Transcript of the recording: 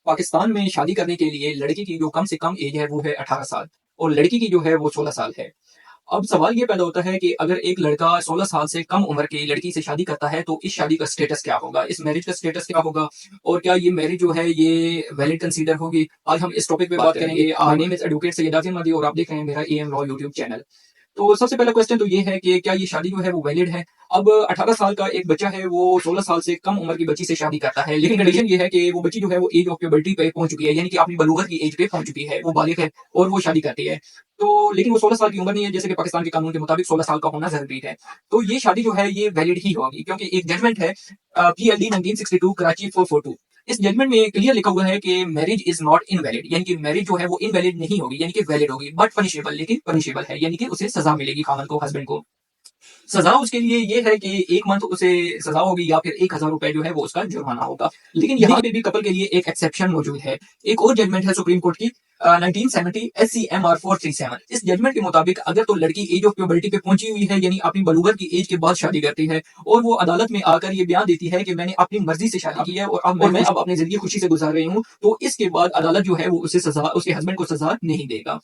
पाकिस्तान में शादी करने के लिए लड़की की जो कम से कम एज है वो है 18 साल और लड़की की जो है वो 16 साल है। अब सवाल ये पैदा होता है कि अगर एक लड़का 16 साल से कम उम्र की लड़की से शादी करता है तो इस शादी का स्टेटस क्या होगा? इस मैरिज का स्टेटस क्या होगा? और क्या ये मैरिज जो है ये वैलिड कंसीडर होगी? आज हम इस टॉपिक पे बात करेंगे। My name is advocate Syed Azim मदी और आप देख रहे हैं मेरा एएम लॉ यूट्यूब चैनल। तो सबसे पहला क्वेश्चन तो ये है कि क्या ये शादी जो है वो वैलिड है? अब 18 साल का एक बच्चा है वो 16 साल से कम उम्र की बच्ची से शादी करता है, लेकिन कंडीशन ये है कि वो बच्ची जो है वो एज ऑफ प्यूबर्टी पे पहुंच चुकी है, यानी कि अपनी बलूगत की एज पे पहुंच चुकी है, वो बालिग है और वो शादी करती है। तो लेकिन वो 16 साल की उम्र नहीं है, जैसे कि पाकिस्तान के कानून के मुताबिक 16 साल का होना जरूरी है। तो ये शादी जो है ये वैलिड ही होगी क्योंकि एक जजमेंट है PLD 1962 कराची 442। इस जजमेंट में क्लियर लिखा हुआ है कि मैरिज इज नॉट इनवैलिड, यानी कि मैरिज जो है वो इनवैलिड नहीं होगी, यानी कि वैलिड होगी बट पनिशेबल, लेकिन पनिशेबल है, यानी कि उसे सजा मिलेगी खामन को, हस्बैंड को। सजा उसके लिए ये है कि 1 मंथ उसे सजा होगी या फिर 1000 रुपए जो है वो उसका जुर्माना होगा। लेकिन यहाँ पे भी कपल के लिए एक एक्सेप्शन मौजूद है। एक और जजमेंट है सुप्रीम कोर्ट की 1970 SCMR 437। इस जजमेंट के मुताबिक अगर तो लड़की एज ऑफ प्यूबर्टी पे पहुंची हुई है, यानी अपनी बलूगत की एज के बाद शादी करती है और वो अदालत में आकर ये बयान देती है कि मैंने अपनी मर्जी से शादी की है और मैं अब अपनी जिंदगी खुशी से गुजार रही हूँ, तो इसके बाद अदालत जो है वो उसे सजा, उसके हस्बैंड को सजा नहीं देगा।